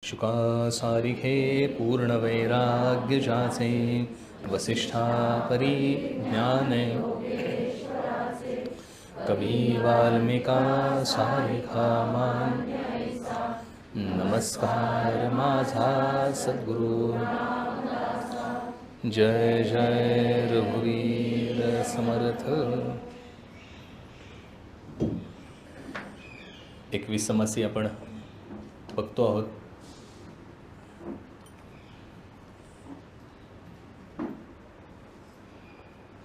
शुका सारिखे पूर्णवैराग्य जाचे वसिष्ठा परी ज्ञाने कवी वाल्मिका सारिखा मान नमस्कार माझा सद्गुरु जय जय रघुवीर समर्थ. 21 समासी आपण बघतो आहोत.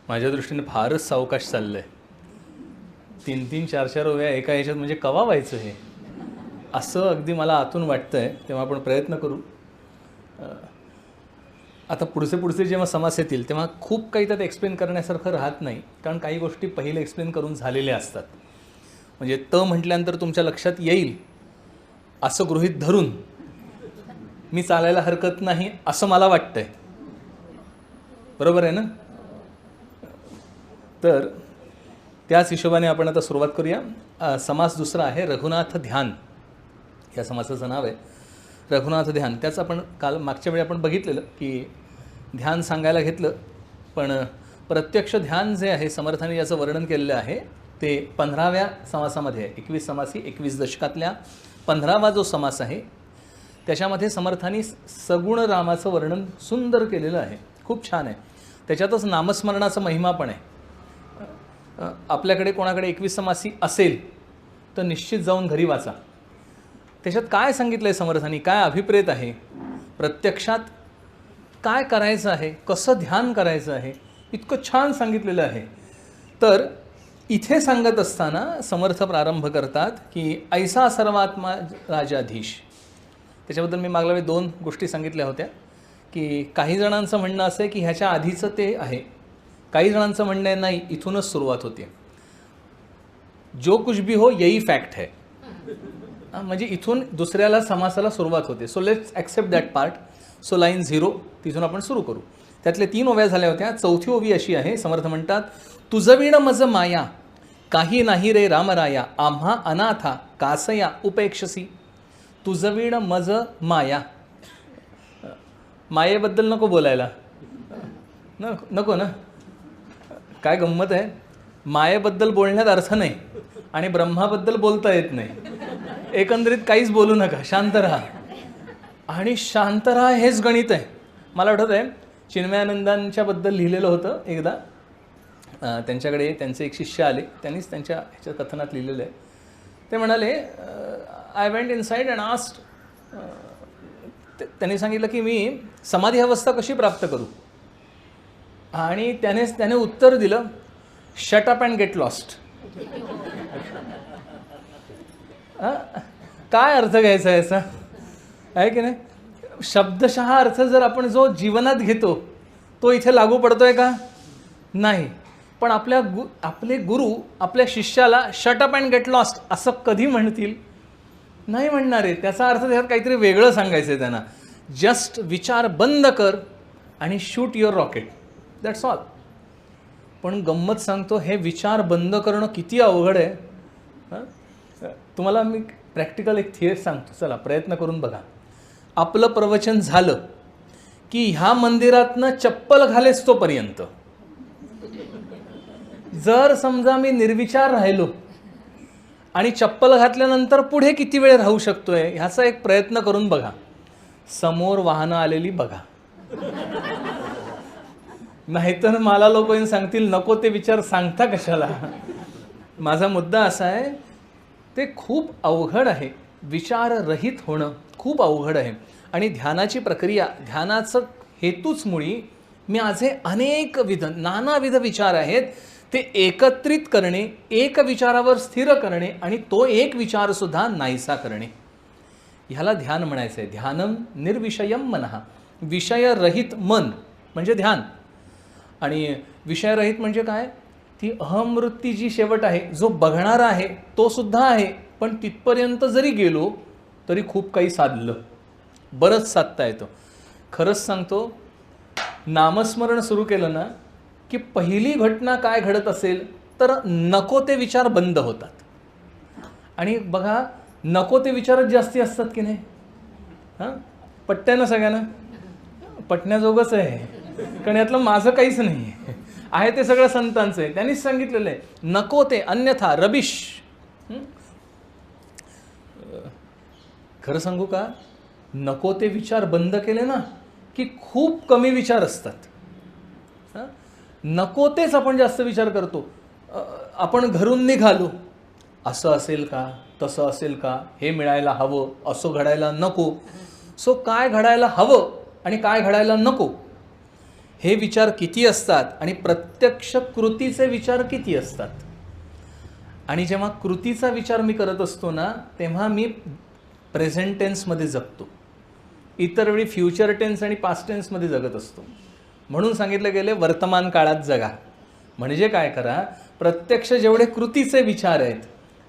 माझ्या दृष्टीने फारच सावकाश चाललं आहे. 3-3, 4-4 ओव्या एका ह्याच्यात म्हणजे कवा व्हायचं हे असं अगदी मला आतून वाटतं आहे. तेव्हा आपण प्रयत्न करू. आता पुढचे जेव्हा समास येतील तेव्हा खूप काही त्यात एक्सप्लेन करण्यासारखं राहत नाही, कारण काही गोष्टी पहिले एक्सप्लेन करून झालेल्या असतात. म्हणजे त म्हटल्यानंतर तुमच्या लक्षात येईल असं गृहीत धरून मी चालायला हरकत नाही असं मला वाटतं आहे. बरोबर आहे ना? तर त्याच हिशोबाने आपण आता सुरुवात करूया. समास दुसरा आहे रघुनाथ ध्यान. या समासाचं नाव आहे रघुनाथ ध्यान. त्याचं आपण काल मागच्या वेळी आपण बघितलेलं की ध्यान सांगायला घेतलं, पण प्रत्यक्ष ध्यान जे आहे समर्थाने ज्याचं वर्णन केलेलं आहे ते 15व्या समासामध्ये आहे. 21 समासी 21 दशकातल्या 15वा जो समास आहे त्याच्यामध्ये समर्थांनी सगुण रामाचं वर्णन सुंदर केलेलं आहे. खूप छान आहे. त्याच्यातच नामस्मरणाचा महिमा पण आहे. आपल्याकडे कोणाकडे 21 समासी असेल तर निश्चित जाऊन घरी वाचा. त्याच्यात काय सांगितलं आहे समर्थांनी, काय अभिप्रेत आहे, प्रत्यक्षात काय करायचं आहे, कसं ध्यान करायचं आहे, इतकं छान सांगितलेलं आहे. तर इथे सांगत असताना समर्थ प्रारंभ करतात की ऐसा सर्वात्मा राजाधीश. त्याच्याबद्दल मी मागल्या वेळी 2 गोष्टी सांगितल्या होत्या की काही जणांचं म्हणणं असं आहे की ह्याच्या आधीचं ते आहे, काही जणांचं म्हणणं आहे नाही इथूनच सुरुवात होते. जो कुछ भी हो यही फॅक्ट है. म्हणजे इथून दुसऱ्याला समासाला सुरुवात होते. So let's accept that part. So line 0 तिथून आपण सुरू करू. त्यातले 3 ओव्या झाल्या होत्या. 4थी ओवी अशी आहे. समर्थ म्हणतात तुझविण मज माया काही नाही रे रामराया आम्हा अनाथा कासया उपेक्षसी. तुझविण मज माया. मायेबद्दल नको बोलायला, नको ना. काय गंमत आहे, मायेबद्दल बोलण्यात अर्थ नाही आणि ब्रह्माबद्दल बोलता येत नाही. एकंदरीत काहीच बोलू नका, शांत राहा. आणि शांत राहा हेच गणित आहे. मला आठवत आहे चिन्मयानंदांच्याबद्दल लिहिलेलं होतं एकदा. त्यांच्याकडे त्यांचे एक शिष्य आले, त्यांनीच त्यांच्या ह्याच्या कथनात लिहिलेलं आहे. ते म्हणाले I went inside and asked. त्यांनी सांगितलं की मी समाधी अवस्था कशी प्राप्त करू. आणि त्याने उत्तर दिलं shut up and get lost. काय अर्थ घ्यायचा आहे याचा, आहे की नाही? शब्दशः अर्थ जर आपण जो जीवनात घेतो तो इथे लागू पडतोय का? नाही. पण आपले गुरु आपल्या शिष्याला shut up and get lost असं कधी म्हणतील? नाही म्हणणार आहे. त्याचा अर्थ त्यात काहीतरी वेगळं सांगायचं आहे त्यांना. जस्ट विचार बंद कर आणि shoot your rocket, that's all. पण गंमत सांगतो, हे विचार बंद करणं किती अवघड आहे. तुम्हाला मी प्रॅक्टिकल एक थिअरी सांगतो, चला प्रयत्न करून बघा. आपलं प्रवचन झालं की ह्या मंदिरातनं चप्पल घालेच तोपर्यंत जर समजा मी निर्विचार राहिलो आणि चप्पल घातल्यानंतर पुढे किती वेळ राहू शकतोय ह्याचा एक प्रयत्न करून बघा. समोर वाहनं आलेली बघा. नाहीतर मला लोक सांगतील नको ते विचार सांगता कशाला. माझा मुद्दा असा आहे, ते खूप अवघड आहे. विचाररहित होणं खूप अवघड आहे. आणि ध्यानाची प्रक्रिया, ध्यानाचं हेतूच मुळी माझे नानाविध विचार आहेत ते एकत्रित करणे, एक विचारावर स्थिर करणे आणि तो एक विचारसुद्धा नाहीसा करणे, ह्याला ध्यान म्हणायचं आहे. ध्यानम निर्विषयम मनः. विषयरहित मन म्हणजे ध्यान. आणि विषयरहित म्हणजे काय? ती अहमवृत्ती जी शेवट आहे, जो बघणारा आहे तो सुद्धा आहे, पण तिथपर्यंत जरी गेलो तरी खूप काही साधलं, बरंच साधता येतं. खरंच सांगतो, नामस्मरण सुरू केलं ना की पहिली घटना काय घडत असेल तर नको ते विचार बंद होतात. आणि बघा नको ते विचारच जास्ती असतात की नाही. हां, पट्ट्या ना सगळ्यांना? पटण्याजोगंच आहे, कारण यातलं माझं काहीच नाही आहे ते सगळं संतांचं आहे. त्यांनीच सांगितलेलं आहे, नको ते अन्यथा रबिश. खरं सांगू का, नको ते विचार बंद केले ना की खूप कमी विचार असतात. नको तेच आपण जास्त विचार करतो. आपण घरून निघालो, असं असेल का, तसं असेल का, हे मिळायला हवं, असं घडायला नको. सो काय घडायला हवं आणि काय घडायला नको हे विचार किती असतात आणि प्रत्यक्ष कृतीचे विचार किती असतात. आणि जेव्हा कृतीचा विचार मी करत असतो ना, तेव्हा मी प्रेझेंट टेन्समध्ये जगतो. इतर वेळी फ्युचर टेन्स आणि पास्ट टेन्समध्ये जगत असतो. म्हणून सांगितलं गेले वर्तमान काळात जगा. म्हणजे काय करा, प्रत्यक्ष जेवढे कृतीचे विचार आहेत,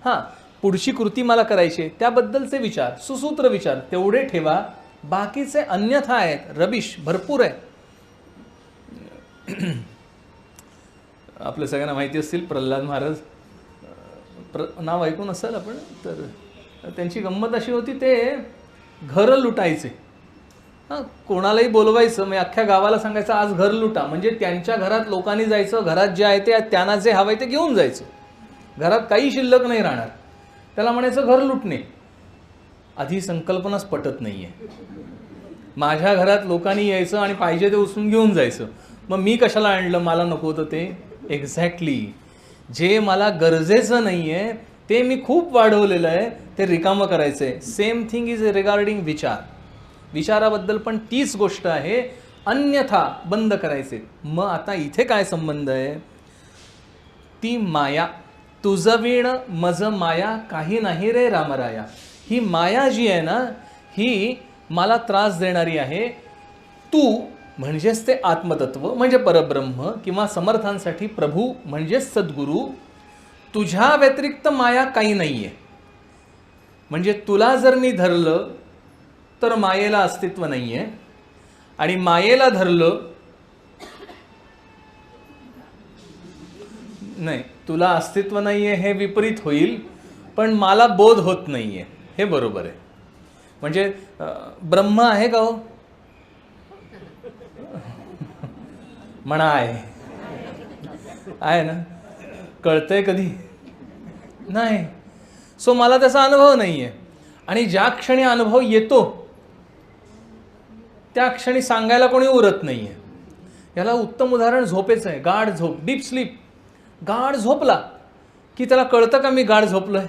हां पुढची कृती मला करायची आहे त्याबद्दलचे विचार, सुसूत्र विचार तेवढे ठेवा. बाकीचे अन्यथा आहेत, रबिश भरपूर आहे. आपल्या सगळ्यांना माहिती असतील प्रल्हाद महाराज, नाव ऐकून असाल आपण. तर त्यांची गंमत अशी होती, ते घरं लुटायचे. हां, कोणालाही बोलवायचं, म्हणजे अख्ख्या गावाला सांगायचं आज घर लुटा. म्हणजे त्यांच्या घरात लोकांनी जायचं, घरात जे आहे ते त्यांना जे हवं आहे ते घेऊन जायचं. घरात काही शिल्लक नाही राहणार. त्याला म्हणायचं घर लुटणे. आधी संकल्पनाच पटत नाही आहे. माझ्या घरात लोकांनी यायचं आणि पाहिजे ते उचलून घेऊन जायचं, मग मी कशाला आणलं, मला नको होतं ते. एक्झॅक्टली, जे मला गरजेचं नाही आहे ते मी खूप वाढवलेलं आहे, ते रिकामं करायचं आहे. सेम थिंग इज रिगार्डिंग विचार. विचाराबद्दल पण तीच गोष्ट आहे, अन्यथा बंद करायचे. मग आता इथे काय संबंध आहे, ती माया. तुझं वीण मज माया काही नाही रे रामराया. ही माया जी आहे ना, ही मला त्रास देणारी आहे. तू म्हणजेच ते आत्मतत्व म्हणजे परब्रह्म किंवा समर्थांसाठी प्रभू म्हणजेच सद्गुरू. तुझ्या व्यतिरिक्त माया काही नाही आहे. म्हणजे तुला जर मी धरलं तर मायेला अस्तित्व नाही आहे, आणि मायेला धरलं नाही, तुला अस्तित्व नाही आहे हे विपरीत होईल, पण मला बोध होत नाही आहे हे बरोबर आहे. म्हणजे ब्रह्म आहे का हो? म्हणा आहे ना, कळतंय कधी नाही. सो मला त्याचा अनुभव नाही आहे. आणि ज्या क्षणी अनुभव येतो त्या क्षणी सांगायला कोणी उरत नाही आहे. याला उत्तम उदाहरण झोपेचं आहे. गाढ झोप, डीप स्लीप. गाढ झोपला की त्याला कळतं का मी गाढ झोपलोय?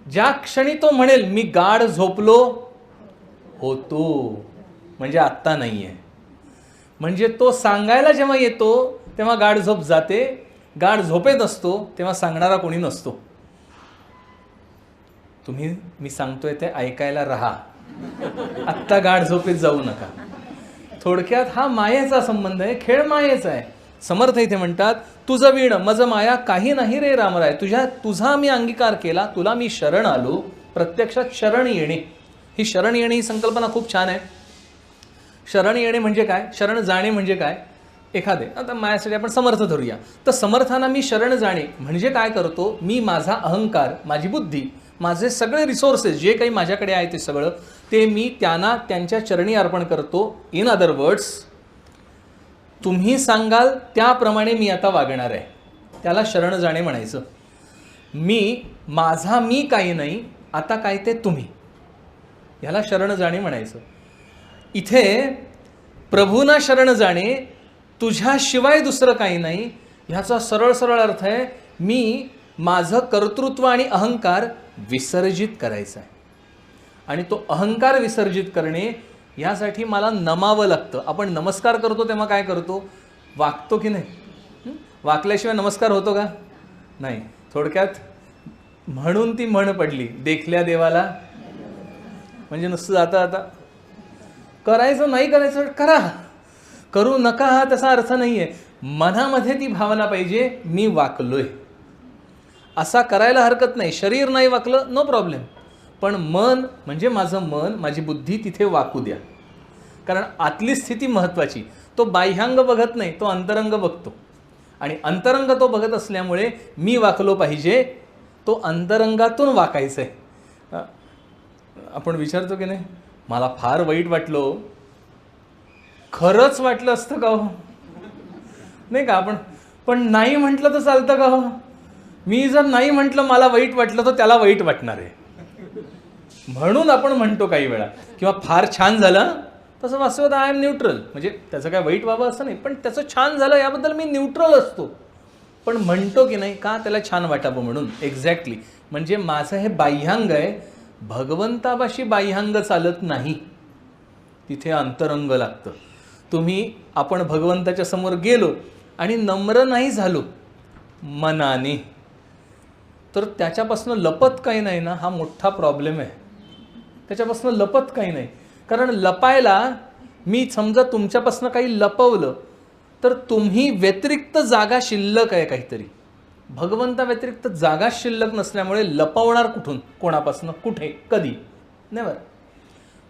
ज्या क्षणी तो म्हणेल मी गाढ झोपलो होतो, म्हणजे आत्ता नाही आहे. म्हणजे तो सांगायला जेव्हा येतो तेव्हा गाढ झोप जाते. गाढ झोपेत असतो तेव्हा सांगणारा कोणी नसतो. तुम्ही मी सांगतोय ते ऐकायला राहा, आत्ता गाढ झोपेत जाऊ नका. थोडक्यात हा मायेचा संबंध आहे, खेळ मायेचा आहे. समर्थ इथे म्हणतात, तुझं वीण मज माया काही नाही रे रामराय. तुझा मी अंगीकार केला, तुला मी शरण आलो. प्रत्यक्षात शरण येणे, ही शरण येणे ही संकल्पना खूप छान आहे. शरण येणे म्हणजे काय, शरण जाणे म्हणजे काय. एखादे आता माझ्यासाठी आपण समर्थ धरूया, तर समर्थांना मी शरण जाणे म्हणजे काय करतो, मी माझा अहंकार, माझी बुद्धी, माझे सगळे रिसोर्सेस जे काही माझ्याकडे आहे ते सगळं ते मी त्यांना त्यांच्या चरणी अर्पण करतो. इन अदर वर्ड्स, तुम्ही सांगाल त्याप्रमाणे मी आता वागणार आहे, त्याला शरण जाणे म्हणायचं. माझा मी काही नाही, आता काय ते तुम्ही, ह्याला शरण जाणे म्हणायचं. इथे प्रभूंना शरण जाणे, तुझ्याशिवाय दुसरं काही नाही, ह्याचा सरळ सरळ अर्थ आहे मी माझं कर्तृत्व आणि अहंकार विसर्जित करायचा आहे. आणि तो अहंकार विसर्जित करणे यासाठी मला नमावं लागतं. आपण नमस्कार करतो तेव्हा काय करतो, वाकतो की नाही? वाकल्याशिवाय नमस्कार होतो का? नाही. थोडक्यात म्हणून ती म्हण पडली, देखल्या देवाला. म्हणजे नुसतं आता करायचं नाही करायचं करा, करू नका हा तसा अर्थ नाही आहे. मनामध्ये ती भावना पाहिजे, मी वाकलोय असा करायला हरकत नाही. शरीर नाही वाकलं नो प्रॉब्लेम, पण मन म्हणजे माझं मन, माझी बुद्धी तिथे वाकू द्या. कारण आतली स्थिती महत्त्वाची. तो बाह्यांग बघत नाही, तो अंतरंग बघतो. आणि अंतरंग तो बघत असल्यामुळे मी वाकलो पाहिजे, तो अंतरंगातून वाकायचं आहे. आपण विचारतो की नाही, मला फार वाईट वाटलं, खरंच वाटलं असतं का हो, नाही का? पण नाही म्हटलं तर चालतं का हो? मी जर नाही म्हटलं मला वाईट वाटलं तर त्याला वाईट वाटणार आहे, म्हणून आपण म्हणतो काही वेळा. किंवा फार छान झालं, तसं वास्तवात आय एम न्यूट्रल, म्हणजे त्याचं काय वाईट व्हावं असं नाही, पण त्याचं छान झालं याबद्दल मी न्यूट्रल असतो, पण म्हणतो की नाही का त्याला छान वाटावं म्हणून. एक्झॅक्टली, म्हणजे माझं हे बाह्यांग आहे, भगवंतापाशी बाह्यांग चालत नाही, तिथे अंतरंग लागतं. आपण भगवंताच्या समोर गेलो आणि नम्र नाही झालो मनाने, तर त्याच्यापासून लपत काही नाही ना, हा मोठा प्रॉब्लेम आहे. त्याच्यापासून लपत काही नाही, कारण लपायला, मी समजा तुमच्यापासून काही लपवलं तर तुम्ही व्यतिरिक्त जागा शिल्लक आहे काहीतरी, भगवंता व्यतिरिक्त जागा शिल्लक नसल्यामुळे लपवणार कुठून, कोणापासून, कुठे, कधी, नेवर.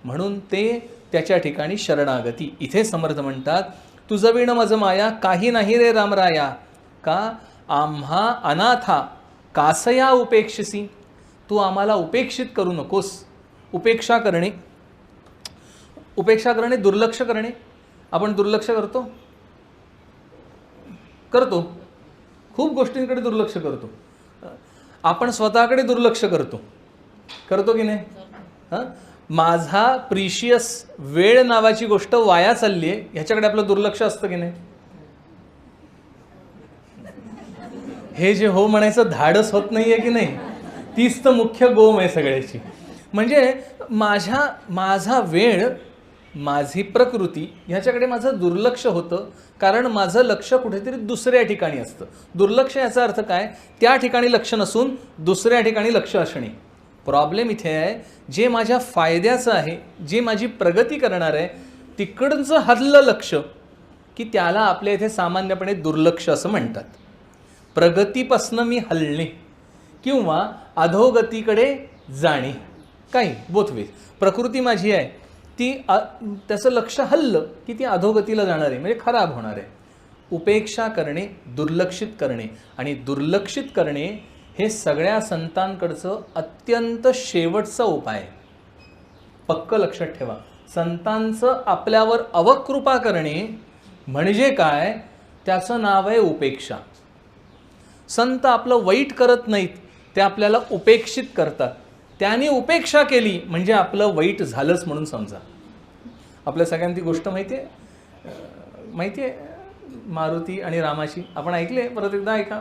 म्हणून ते त्याच्या ठिकाणी शरणागती. इथे समर्थ म्हणतात, तुझं विण मज माया काही नाही रे रामराया, का आम्हा अनाथा कासया उपेक्षसी. तू आम्हाला उपेक्षित करू नकोस. उपेक्षा करणे दुर्लक्ष करणे. आपण दुर्लक्ष करतो खूप गोष्टींकडे दुर्लक्ष करतो. आपण स्वतःकडे दुर्लक्ष करतो की नाही? माझा प्रिशियस वेळ नावाची गोष्ट वाया चालली आहे, ह्याच्याकडे आपलं दुर्लक्ष असतं की नाही? हे जे हो म्हणायचं धाडस होत नाहीये की नाही, तीच तर मुख्य गोम आहे सगळ्याची. म्हणजे माझा वेळ, माझी प्रकृती ह्याच्याकडे माझं दुर्लक्ष होतं, कारण माझं लक्ष कुठेतरी दुसऱ्या ठिकाणी असतं. दुर्लक्ष याचा अर्थ काय? त्या ठिकाणी लक्ष नसून दुसऱ्या ठिकाणी लक्ष असणे. प्रॉब्लेम इथे आहे, जे माझ्या फायद्याचं आहे, जे माझी प्रगती करणार आहे, तिकडचं हल्लं लक्ष, की त्याला आपल्या इथे सामान्यपणे दुर्लक्ष असं म्हणतात. प्रगतीपासनं मी हलणे किंवा अधोगतीकडे जाणे, काही बोथवे. प्रकृती माझी आहे, ती त्याचं लक्ष हल्लं की ती अधोगतीला जाणार आहे, म्हणजे खराब होणार आहे. उपेक्षा करणे, दुर्लक्षित करणे, आणि दुर्लक्षित करणे हे सगळ्या संतांकडचं अत्यंत शेवटचा उपाय. पक्क लक्षात ठेवा, संतांचं आपल्यावर अवकृपा करणे म्हणजे काय? त्याचं नाव आहे उपेक्षा. संत आपलं वाईट करत नाहीत, ते आपल्याला उपेक्षित करतात. त्याने उपेक्षा केली म्हणजे आपलं वाईट झालंच म्हणून समजा. आपल्या सगळ्यांना ती गोष्ट माहिती आहे मारुती आणि रामाची. आपण ऐकले? परत एकदा ऐका,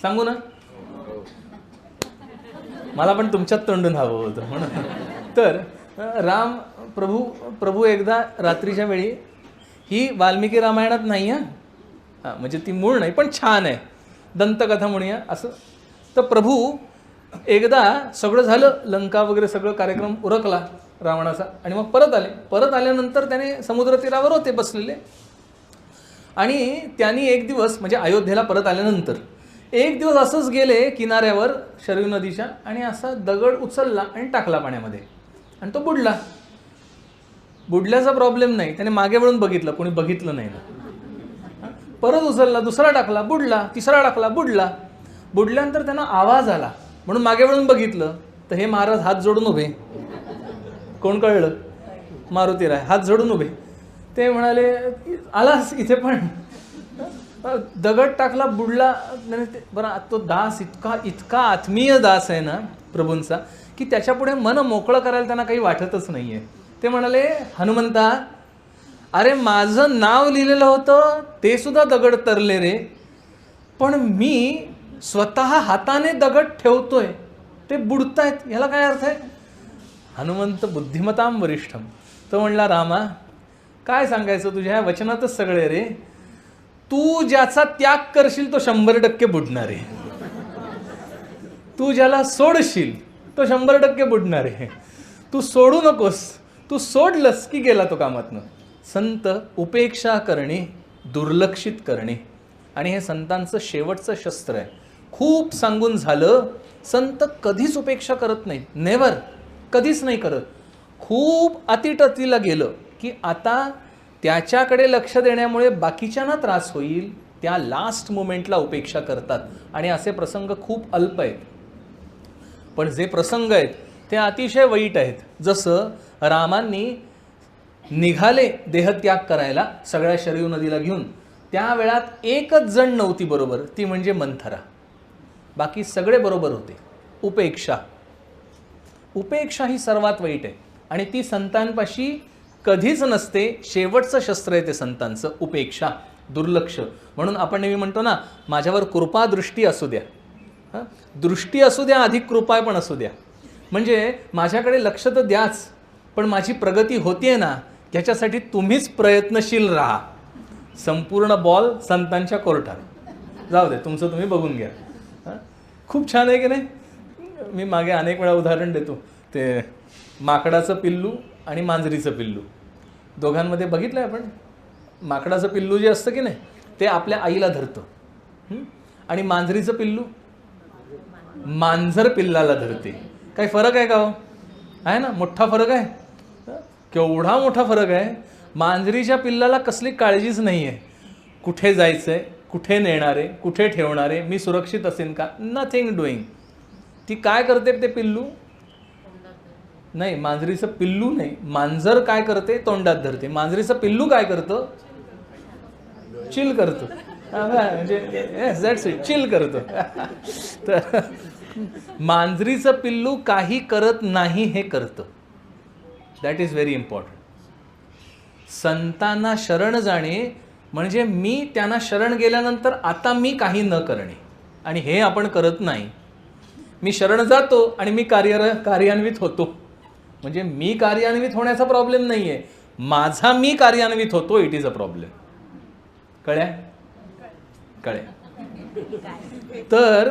सांगू ना? मला पण तुमच्यात तोंडून हवं होतं म्हणून. तर राम प्रभू एकदा रात्रीच्या वेळी, ही वाल्मिकी रामायणात नाही म्हणजे ती मूळ नाही पण छान आहे, दंतकथा म्हणूया असं. तर प्रभू एकदा सगळं झालं, लंका वगैरे सगळं कार्यक्रम उरकला रावणाचा, आणि मग परत आल्यानंतर त्याने समुद्र तीरावर होते बसलेले, आणि त्यांनी एक दिवस, म्हणजे अयोध्येला परत आल्यानंतर एक दिवस असंच गेले किनाऱ्यावर शरयू नदीच्या, आणि असा दगड उचलला आणि टाकला पाण्यामध्ये, आणि तो बुडल्याचा प्रॉब्लेम नाही, त्याने मागे वळून बघितलं, कोणी बघितलं नाही ना. परत उचलला, दुसरा टाकला, बुडला, तिसरा टाकला, बुडला. बुडल्यानंतर त्यांना आवाज आला म्हणून मागे वळून बघितलं, तर हे महाराज हात जोडून उभे. कोण कळलं? मारुतीराय हात जोडून उभे. ते म्हणाले, आलास इथे पण? दगड टाकला, बुडला. बरं, तो दास इतका आत्मीय दास आहे ना प्रभूंचा, की त्याच्यापुढे मन मोकळं करायला त्यांना काही वाटतच नाहीये. ते म्हणाले, हनुमंता, अरे माझं नाव लिहिलेलं होतं ते सुद्धा दगड तरले रे, पण मी स्वतः हाताने दगड ठेवतोय, ते बुडतायत, याला काय अर्थ आहे? हनुमंत बुद्धिमताम वरिष्ठम. तो म्हणला, रामा काय सांगायचं, तुझ्या ह्या वचनातच सगळे रे. तू ज्याचा त्याग करशील तो 100% बुडणार आहे. तू ज्याला सोडशील तो 100% बुडणार आहे. तू सोडू नकोस, तू सोडलंस की गेला तो कामातनं. संत उपेक्षा करणे, दुर्लक्षित करणे, आणि हे संतांचं शेवटचं शस्त्र आहे. खूप सांगून झालं, संत कधीच उपेक्षा करत नाहीत, नेव्हर, कधीच नाही करत. खूप अतिटतीला गेलं की आता त्याच्याकडे लक्ष देण्यामुळे बाकीच्यांना त्रास होईल, त्या लास्ट मोमेंटला उपेक्षा करतात, आणि असे प्रसंग खूप अल्प आहेत. पण जे प्रसंग आहेत ते अतिशय वाईट आहेत. जसं रामांनी निघाले देहत्याग करायला सगळ्या शरयू नदीला घेऊन, त्या वेळात एकच जण नव्हती बरोबर, ती म्हणजे मंथरा. बाकी सगळे बरोबर होते. उपेक्षा, उपेक्षा ही सर्वात वाईट आहे आणि ती संतांपाशी कधीच नसते. शेवटचं शस्त्र आहे ते संतांचं, उपेक्षा, दुर्लक्ष. म्हणून आपण नेहमी म्हणतो ना, माझ्यावर कृपा दृष्टी असू द्या. दृष्टी असू द्या, अधिक कृपा पण असू द्या. म्हणजे माझ्याकडे लक्ष तर द्याच, पण माझी प्रगती होतीये ना, याच्यासाठी तुम्हीच प्रयत्नशील राहा. संपूर्ण बॉल संतांच्या कोर्टात जाऊ दे, तुमचं तुम्ही बघून घ्या. खूप छान आहे की नाही. मी मागे अनेक वेळा उदाहरण देतो, ते माकडाचं पिल्लू आणि मांजरीचं पिल्लू, दोघांमध्ये बघितलं आहे आपण. माकडाचं पिल्लू जे असतं की नाही, ते आपल्या आईला धरतं आणि मांजरीचं पिल्लू मांजर पिल्लाला धरते. काही फरक आहे का हो? आहे ना, मोठा फरक आहे. केवढा मोठा फरक आहे. मांजरीच्या पिल्लाला कसली काळजीच नाही आहे. कुठे जायचं आहे, कुठे नेणार आहे, कुठे ठेवणार आहे, मी सुरक्षित असेन का, नथिंग डुईंग. ती काय करते ते पिल्लू? नाही, मांजरीचं पिल्लू नाही, मांजर काय करते? तोंडात धरते. मांजरीचं पिल्लू काय करतं? चिल करतं. म्हणजे दॅट्स इट, चिल करतं. तर मांजरीचं पिल्लू काही करत नाही हे करतं. That is very important. संतांना शरण जाणे म्हणजे मी त्यांना शरण गेल्यानंतर आता मी काही न करणे, आणि हे आपण करत नाही. मी शरण जातो आणि मी कार्यान्वित होतो. म्हणजे मी कार्यान्वित होण्याचा प्रॉब्लेम नाही आहे, माझा मी कार्यान्वित होतो, इट इज अ प्रॉब्लेम. कळ्या? तर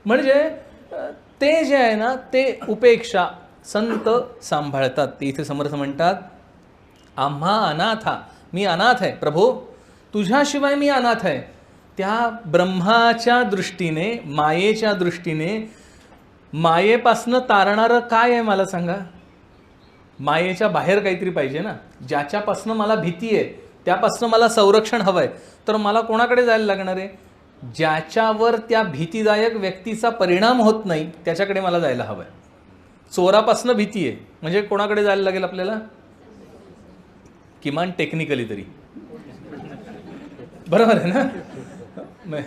म्हणजे ते जे आहे ना, ते उपेक्षा संत सांभाळतात. ते इथे समर्थ म्हणतात, आम्हा अनाथा, मी अनाथ आहे प्रभो, तुझ्याशिवाय मी अनाथ आहे. त्या ब्रह्माच्या दृष्टीने, मायेच्या दृष्टीने, मायेपासनं तारणारं काय आहे मला सांगा? मायेच्या बाहेर काहीतरी पाहिजे ना. ज्याच्यापासनं मला भीती आहे, त्यापासनं मला संरक्षण हवं आहे, तर मला कोणाकडे जायला लागणार आहे? ज्याच्यावर त्या भीतीदायक व्यक्तीचा परिणाम होत नाही त्याच्याकडे मला जायला हवं आहे. चोरापासनं भीती आहे म्हणजे कोणाकडे जायला लागेल आपल्याला? किमान टेक्निकली तरी, बरोबर आहे ना.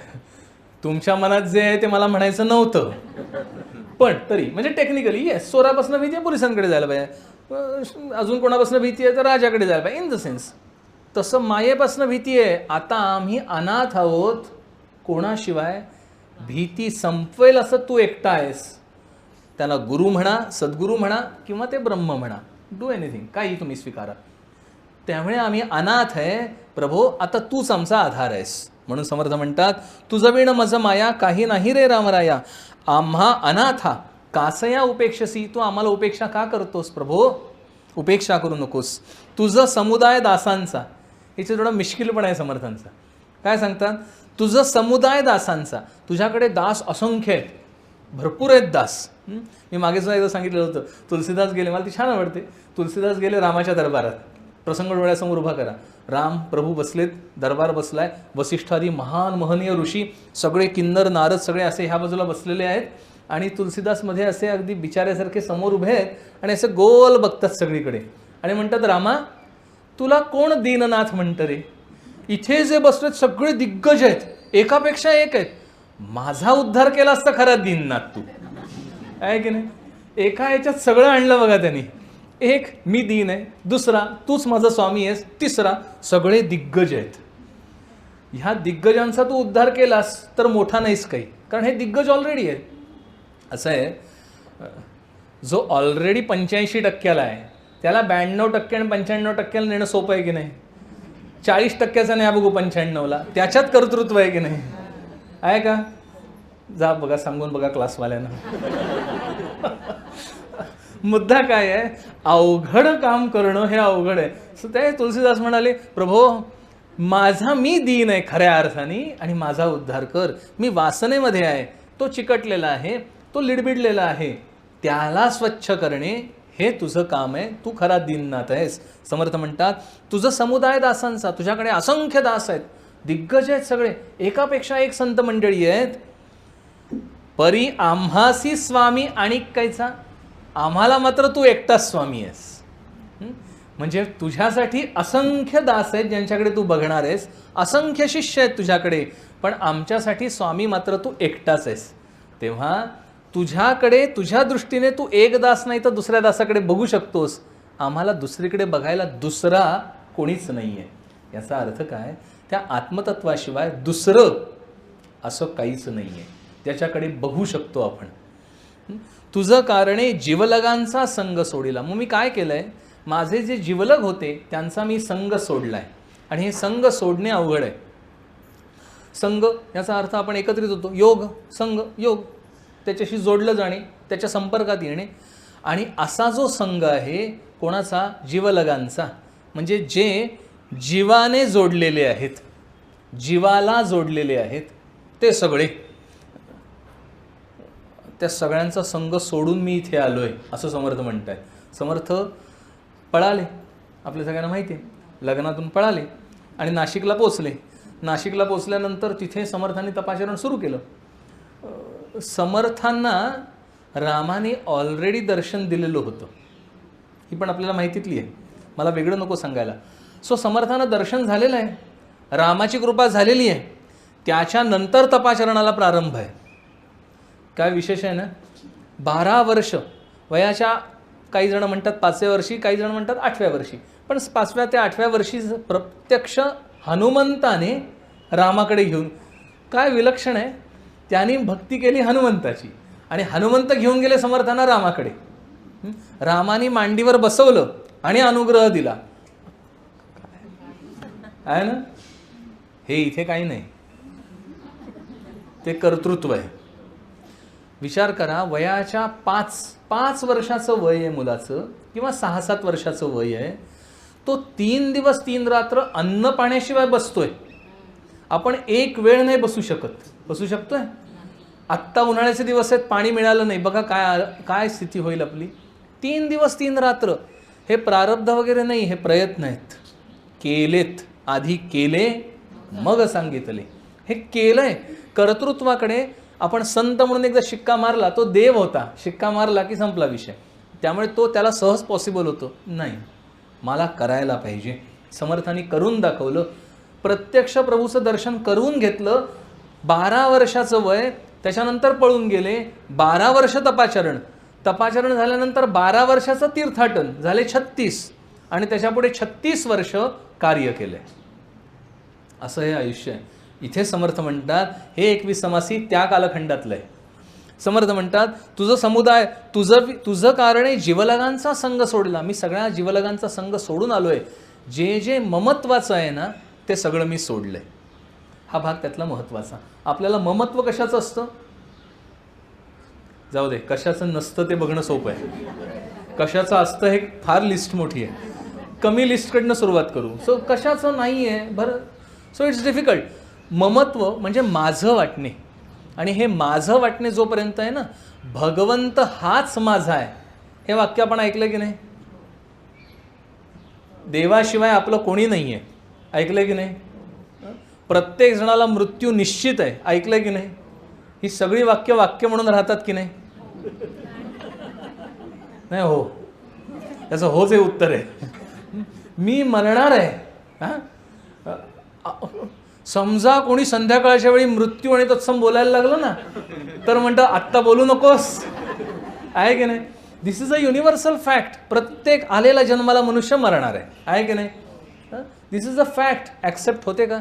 तुमच्या मनात जे आहे ते मला म्हणायचं नव्हतं, पण तरी म्हणजे टेक्निकली येस, चोरापासून भीती आहे, पोलिसांकडे जायला पाहिजे. अजून कोणापासून भीती आहे तर राजाकडे जायला पाहिजे. इन द सेन्स तसं मायेपासून भीती आहे. आता आम्ही अनाथ आहोत, कोणाशिवाय? भीती संपवेल असं तू एकटा आहेस. त्याला गुरु म्हणा, सद्गुरू म्हणा, किंवा ते ब्रह्म म्हणा, डू एनिथिंग, काही तुम्ही स्वीकारा. त्यामुळे आम्ही अनाथ आहे प्रभो, आता तूच आमचा आधार आहेस. म्हणून समर्थ म्हणतात, तुझं विण मज माया, काही नाही रे रामराया. आम्हा अनाथा कासया उपेक्षसी, तू आम्हाला उपेक्षा का करतोस प्रभो? उपेक्षा करू नकोस. तुझं समुदाय दासांचा, इथे थोडा मिश्किलपण आहे समर्थांचा. काय सांगतात? तुझं समुदाय दासांचा, तुझ्याकडे दास असंख्य आहेत, भरपूर आहेत दास. मी मागे सुद्धा एकदा सांगितलं होतं, तुलसीदास गेले, मला ती छान आवडते. तुलसीदास गेले रामाच्या दरबारात. प्रसंग डोळ्यासमोर उभा करा, राम प्रभू बसलेत, दरबार बसलाय, वसिष्ठादी महान महनीय ऋषी, सगळे किन्नर नारद सगळे असे ह्या बाजूला बसलेले आहेत, आणि तुलसीदास मध्ये असे अगदी बिचाऱ्यासारखे समोर उभे आहेत आणि असे गोल बघतात सगळीकडे आणि म्हणतात, रामा तुला कोण दीननाथ म्हणतं रे? इथे जे बसलेत सगळे दिग्गज आहेत, एकापेक्षा एक आहेत. माझा उद्धार केला असता खरा दीननाथ तू, आहे की नाही? एका याच्यात सगळं आणलं बघा त्यांनी. एक मी दीन आहे, दुसरा तूच माझा स्वामी आहेस, तिसरा सगळे दिग्गज आहेत. ह्या दिग्गजांचा तू उद्धार केलास तर मोठा नाहीस काही, कारण हे दिग्गज ऑलरेडी आहे. असं आहे, जो ऑलरेडी 85% आहे त्याला 92% आणि 95% नेणं सोपं आहे की नाही? 40% नाही बघू 95ला, त्याच्यात कर्तृत्व आहे की नाही? आहे का? जा बघा, सांगून बघा क्लासवाल्यांना. मुद्दा काय आहे? अवघड काम करणं हे अवघड आहे. सो ते तुलसीदास म्हणाले, प्रभो माझा मी दीन आहे खऱ्या अर्थाने, आणि माझा उद्धार कर. मी वासनेमध्ये आहे, तो चिकटलेला आहे, तो लिडबिडलेला आहे, त्याला स्वच्छ करणे हे तुझं काम आहे. तू खरा दीननाथ आहेस. समर्थ म्हणतात, तुझं समुदाय दासांचा, तुझ्याकडे असंख्य दास आहेत, दिग्गज आहेत सगळे, एकापेक्षा एक संत मंडळी आहेत. परी आम्हासी स्वामी आणि कायचा? आम्हाला मात्र तू एकटाच स्वामी आहेस. म्हणजे तुझ्यासाठी असंख्य दास आहेत ज्यांच्याकडे तू बघणार आहेस, असंख्य शिष्य आहेत तुझ्याकडे, पण आमच्यासाठी स्वामी मात्र तू एकटाच आहेस. तेव्हा तुझ्याकडे तुझ्या दृष्टीने तू एक दास नाही तर दुसऱ्या दासाकडे बघू शकतोस, आम्हाला दुसरीकडे बघायला दुसरा कोणीच नाही आहे. याचा अर्थ काय, त्या आत्मतत्वाशिवाय दुसरं असं काहीच नाही आहे, त्याच्याकडे बघू शकतो आपण. तुझं कारणे जीवलगांचा संग सोडिला. मग मी काय केलं आहे, माझे जे जीवलग होते त्यांचा मी संग सोडला आहे. आणि हे संग सोडणे अवघड आहे. संग याचा अर्थ आपण एकत्रित होतो, योग, संग, योग, त्याच्याशी जोडलं जाणे, त्याच्या संपर्कात येणे. आणि असा जो संघ आहे कोणाचा, जीवलगांचा, म्हणजे जे जीवाने जोडलेले आहेत, जीवाला जोडलेले आहेत ते सगळे, त्या सगळ्यांचा संघ सोडून मी इथे आलो आहे असं समर्थ म्हणत आहे. समर्थ पळाले, आपल्या सगळ्यांना माहिती आहे, लग्नातून पळाले आणि नाशिकला पोचले. नाशिकला पोचल्यानंतर तिथे समर्थांनी तपाचरण सुरू केलं. समर्थांना रामाने ऑलरेडी दर्शन दिलेलं होतं, ही पण आपल्याला माहितीतली आहे, मला वेगळं नको सांगायला. सो समर्थांना दर्शन झालेलं आहे, रामाची कृपा झालेली आहे, त्याच्यानंतर तपाचरणाला प्रारंभ आहे. काय विशेष आहे ना, 12 वर्ष वयाच्या, काही जण म्हणतात 5व्या वर्षी, काही जण म्हणतात 8व्या वर्षी, पण 5व्या ते 8व्या वर्षी प्रत्यक्ष हनुमंताने रामाकडे घेऊन, काय विलक्षण आहे, त्यांनी भक्ती केली हनुमंताची आणि हनुमंत घेऊन गेले समर्थांना रामाकडे. रामाने मांडीवर बसवलं आणि अनुग्रह दिला. आहे ना, हे इथे काही नाही, ते कर्तृत्व आहे. विचार करा, वयाच्या 5 वर्षाचं वय आहे मुलाचं किंवा 6-7 वर्षाचं वय आहे, तो 3 दिवस 3 रात्र अन्न पाण्याशिवाय बसतोय. आपण एक वेळ नाही बसू शकत, बसू शकतोय? आत्ता उन्हाळ्याचे दिवस आहेत, पाणी मिळालं नाही, बघा काय स्थिती होईल आपली. 3 दिवस 3 रात्र. हे प्रारब्ध वगैरे नाही, हे प्रयत्न आहेत, केलेत, आधी केले मग सांगितले. हे केलंय. कर्तृत्वाकडे आपण संत म्हणून एकदा शिक्का मारला, तो देव होता, शिक्का मारला की संपला विषय. त्यामुळे तो त्याला सहज पॉसिबल होतो. नाही, मला करायला पाहिजे. समर्थांनी करून दाखवलं, प्रत्यक्ष प्रभूचं दर्शन करून घेतलं. 12 वर्षाचं वय, त्याच्यानंतर पळून गेले. 12 वर्ष तपाचरण झाल्यानंतर 12 वर्षाचं तीर्थाटन झाले, 36, आणि त्याच्यापुढे 36 वर्ष कार्य केले. असं हे आयुष्य आहे. इथे समर्थ म्हणतात, हे 21 समासी त्या कालखंडातलं आहे. समर्थ म्हणतात, तुझं समुदाय, तुझं कारणे जीवलगांचा संघ सोडला. मी सगळ्या जीवलगांचा संघ सोडून आलोय. जे जे ममत्वाचं आहे ना, ते सगळं मी सोडलंय. हा भाग त्यातला महत्त्वाचा. आपल्याला ममत्व कशाचं असतं, जाऊ दे, कशाचं नसतं ते बघणं सोपं आहे. कशाचं असतं हे फार लिस्ट मोठी आहे. कमी लिस्टकडनं सुरुवात करू. सो कशाचं नाही आहे बरं, सो इट्स डिफिकल्ट. ममत्व म्हणजे माझं वाटणे, आणि हे माझं वाटणे जोपर्यंत आहे ना, भगवंत हाच माझा आहे, हे वाक्य आपण ऐकलं की नाही? देवाशिवाय आपलं कोणी नाही आहे, ऐकलं की नाही? प्रत्येक जणाला मृत्यू निश्चित आहे, ऐकलं की नाही? ही सगळी वाक्य म्हणून राहतात की नाही? नाही, हो, त्याचं होच हे उत्तर आहे. मी मरणार आहे. समजा कोणी संध्याकाळच्या वेळी मृत्यू आणि तत्सम बोलायला लागलं ना, तर म्हणतं आत्ता बोलू नकोस, आहे की नाही? दिस इज अ युनिव्हर्सल फॅक्ट. प्रत्येक आलेला जन्माला मनुष्य मरणार आहे की नाही? दिस इज अ फॅक्ट. ॲक्सेप्ट होते का?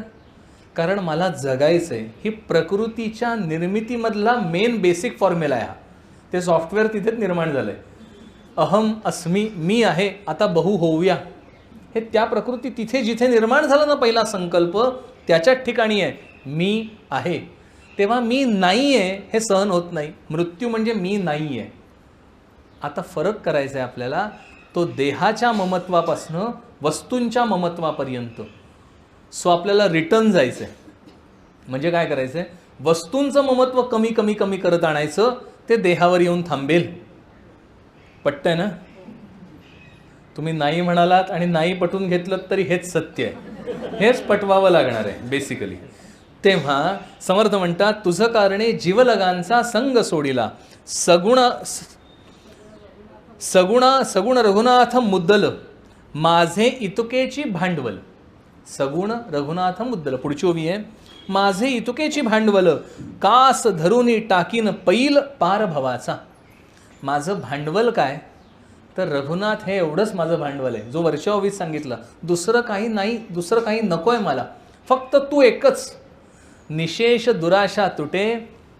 कारण मला जगायचं आहे. ही प्रकृतीच्या निर्मितीमधला मेन बेसिक फॉर्म्युला आहे हा. ते सॉफ्टवेअर तिथेच निर्माण झालं आहे. अहम अस्मी, मी आहे, आता बहु होऊया, हे त्या प्रकृती तिथे जिथे निर्माण झालं ना पहिला संकल्प, त्याच्याच ठिकाणी आहे, मी आहे. तेव्हा मी नाही आहे हे सहन होत नाही. मृत्यू म्हणजे मी नाही आहे. आता फरक करायचा आहे आपल्याला, तो देहाच्या ममत्वापासनं वस्तूंच्या ममत्वापर्यंत. सो आपल्याला रिटर्न जायचं आहे. म्हणजे काय करायचं आहे, वस्तूंचं ममत्व कमी कमी कमी करत आणायचं, ते देहावर येऊन थांबेल. पटतंय ना? तुम्ही नाही म्हणालात आणि नाही पटवून घेतलं तरी हेच सत्य आहे, हेच पटवावं लागणार आहे बेसिकली. तेव्हा समर्थ म्हणतात, तुझं कारणे जीवलगांचा संग सोडिला, सगुण सगुण रघुनाथ मुद्दल माझे इतुकेची भांडवल. सगुण रघुनाथ मुद्दल. पुढची ओवी आहे, माझे इतुकेची भांडवल कास धरुनी टाकीन पैल पार भवाचा. माझं भांडवल काय, तर रघुनाथ हे एवढंच माझं भांडवल आहे. जो वरच्या ओवीत सांगितलं, दुसरं काही नाही, दुसरं काही नको आहे मला, फक्त तू एकच. निशेष दुराशा तुटे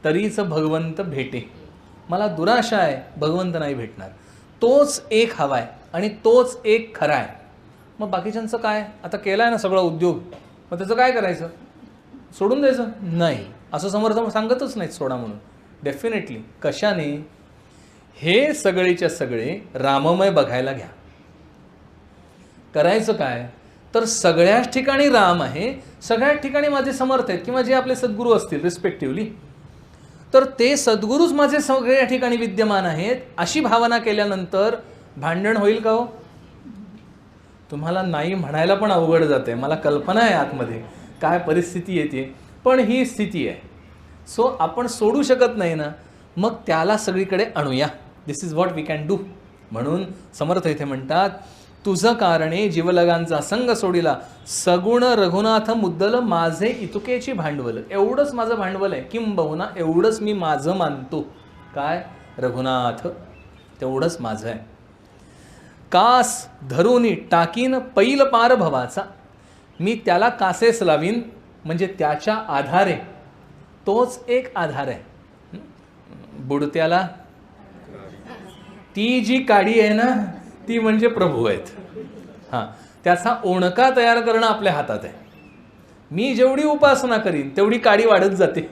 तरीच भगवंत भेटे. मला दुराशा आहे, भगवंत नाही भेटणार. तोच एक हवा आहे आणि तोच एक खरा आहे. मग बाकीच्यांचं काय, आता केला आहे ना सगळा उद्योग, मग त्याचं काय करायचं, सोडून द्यायचं नाही, असं समर्थ सांगतच नाहीत सोडा म्हणून. डेफिनेटली कशाने, हे सगळेच्या सगळे राममय बघायला घ्या. करायचं काय, तर सगळ्याच ठिकाणी राम आहे, सगळ्याच ठिकाणी माझे समर्थ आहेत किंवा जे आपले सद्गुरू असतील रिस्पेक्टिव्हली, तर ते सद्गुरूच माझे सगळ्या ठिकाणी विद्यमान आहेत, अशी भावना केल्यानंतर भांडण होईल का हो? तुम्हाला नाही म्हणायला पण अवघड जाते. मला कल्पना आहे आतमध्ये काय परिस्थिती येते, पण ही स्थिती आहे. सो आपण सोडू शकत नाही ना, मग त्याला सगळीकडे आणूया. This is what we can do. म्हणून समर्थ इथे म्हणतात, तुझं कारणे जीवलगांचा संग सोडिला सगुण रघुनाथ मुद्दल माझे इतुकेची भांडवल. एवढंच माझं भांडवल आहे, किंबहुना एवढंच मी माझं मानतो. काय, रघुनाथ तेवढंच माझं आहे. कास धरुनी टाकीन पैल पार भवाचा. मी त्याला कासेस लावीन, म्हणजे त्याच्या आधारे, तोच एक आधार आहे. बुडत्याला ती जी काडी आहे ना, ती म्हणजे प्रभू आहेत. हां, त्याचा ओणका तयार करणं आपल्या हातात आहे. मी जेवढी उपासना करीन तेवढी काडी वाढत जाते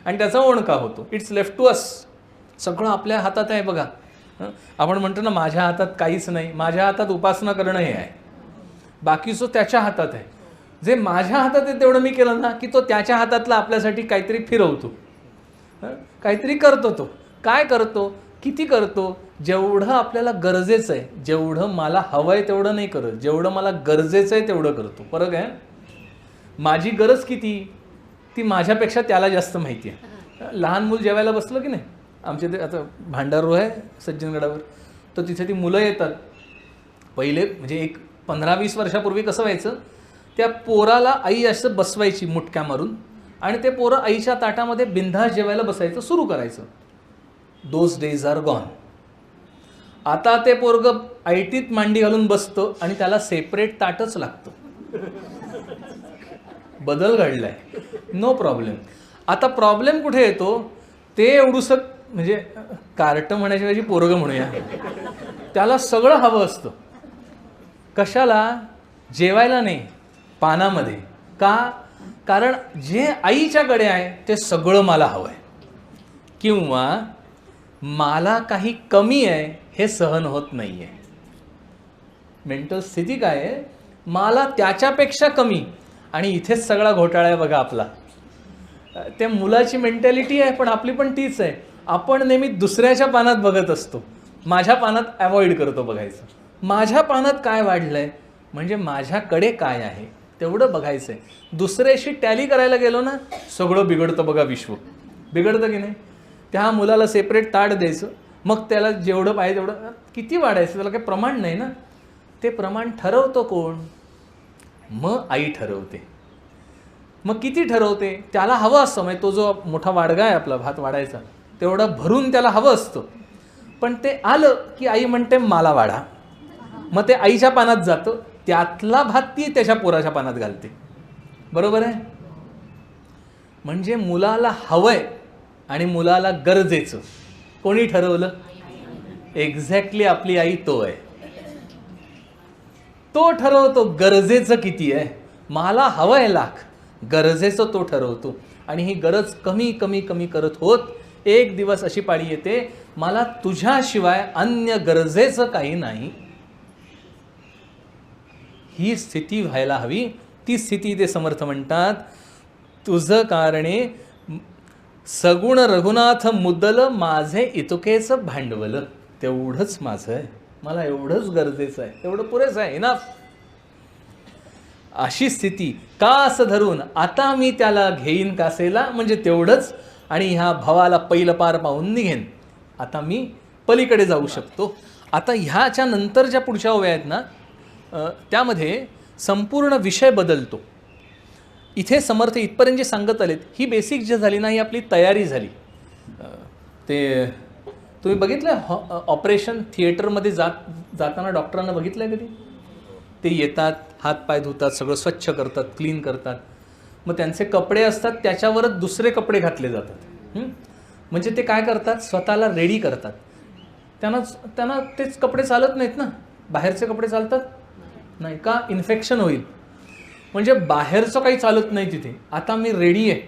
आणि त्याचा ओणका होतो. It's left to us. सगळं आपल्या हातात आहे बघा. आपण म्हणतो ना, माझ्या हातात काहीच नाही, माझ्या हातात उपासना करणं हे आहे, बाकीचं त्याच्या हातात आहे. जे माझ्या हातात आहे तेवढं मी केलं ना, की तो त्याच्या हातातला आपल्यासाठी काहीतरी फिरवतो, काहीतरी करतो. तो काय करतो, किती करतो, जेवढं आपल्याला गरजेचं आहे, जेवढं मला हवं आहे तेवढं नाही करत, जेवढं मला गरजेचं आहे तेवढं करतो. फरक आहे. माझी गरज किती, ती माझ्यापेक्षा त्याला जास्त माहिती आहे. लहान मूल जेवायला बसलं की नाही, आमच्या ते आता भांडारगृह आहे सज्जनगडावर, तर तिथे ती मुलं येतात. पहिले म्हणजे एक 15-20 वर्षापूर्वी कसं व्हायचं, त्या पोराला आई असं बसवायची मुटक्या मारून आणि ते पोरं आईच्या ताटामध्ये बिंदास जेवायला बसायचं, सुरू करायचं. Those days are gone. आता ते पोरगं आयटीत मांडी घालून बसतं आणि त्याला सेपरेट ताटच लागतं. बदल घडलाय. No problem. आता प्रॉब्लेम कुठे येतो, ते एवढूसं म्हणजे कार्ट म्हणायच्या ऐवजी पोरगं म्हणूया, त्याला सगळं हवं असतं. कशाला, जेवायला नाही, पानामध्ये. का, कारण जे आईच्याकडे आहे ते सगळं मला हवं आहे, किंवा मला काही कमी आहे हे सहन होत नाही आहे. मेंटल स्थिती काय आहे, मला त्याच्यापेक्षा कमी. आणि इथेच सगळा घोटाळा आहे बघा आपला. त्या मुलाची मेंटॅलिटी आहे, पण आपली पण तीच आहे. आपण नेहमी दुसऱ्याच्या पानात बघत असतो, माझ्या पानात अवॉइड करतो बघायचं. माझ्या पानात काय वाढलंय, म्हणजे माझ्याकडे काय आहे तेवढं बघायचं आहे. दुसऱ्याशी टॅली करायला गेलो ना, सगळं बिघडतं बघा. विश्व बिघडतं की नाही. त्या मुलाला सेपरेट ताट द्यायचं, मग त्याला जेवढं पाहिजे तेवढं किती वाढायचं, त्याला काही प्रमाण नाही ना. ते प्रमाण ठरवतो कोण, मग आई ठरवते. मग किती ठरवते, त्याला हवं असतं. म्हणजे तो जो मोठा वाडगा आहे आपला भात वाढायचा, तेवढं भरून त्याला हवं असतं. पण ते आलं की आई म्हणते मला वाढा, मग ते आईच्या पानात जातं, त्यातला भात ती त्याच्या पोराच्या पानात घालते. बरोबर आहे. म्हणजे मुलाला हवंय आणि मुलाला गरजेचं कोणी ठरवलं, एक्झॅक्टली आपली आई. तो आहे, तो ठरवतो गरजेचं किती आहे. मला हवंय लाख, गरजेचं तो ठरवतो. आणि ही गरज कमी कमी कमी करत होत एक दिवस अशी पाळी येते, मला तुझ्याशिवाय अन्य गरजेचं काही नाही. ही स्थिती व्हायला हवी. ती स्थिती ते समर्थ म्हणतात, तुझं कारणे सगुण रघुनाथ मुद्दल माझे इतुकेचं भांडवल. तेवढंच माझं आहे, मला एवढंच गरजेचं आहे, तेवढं पुरेसं आहे, इनफ. अशी स्थिती कास धरून आता मी त्याला घेईन कासेला, म्हणजे तेवढंच. आणि ह्या भावाला पहिलं पार पाहून निघेन. आता मी पलीकडे जाऊ शकतो. आता ह्याच्या नंतर ज्या पुढच्या ओव्या आहेत ना, त्यामध्ये संपूर्ण विषय बदलतो. इथे समर्थ इथपर्यंत जे सांगत आलेत ही बेसिक जे झाली ना, ही आपली तयारी झाली. ते तुम्ही बघितलं ऑपरेशन थिएटरमध्ये जाताना डॉक्टरांना बघितलं आहे कधी? ते येतात, हातपाय धुतात, सगळं स्वच्छ करतात, क्लीन करतात. मग त्यांचे कपडे असतात त्याच्यावरच दुसरे कपडे घातले जातात. म्हणजे ते काय करतात, स्वतःला रेडी करतात. त्यांना तेच कपडे चालत नाहीत ना, बाहेरचे कपडे चालतात नाही का, इन्फेक्शन होईल. म्हणजे बाहेरचं काही चालत नाही तिथे. आता मी रेडी आहे,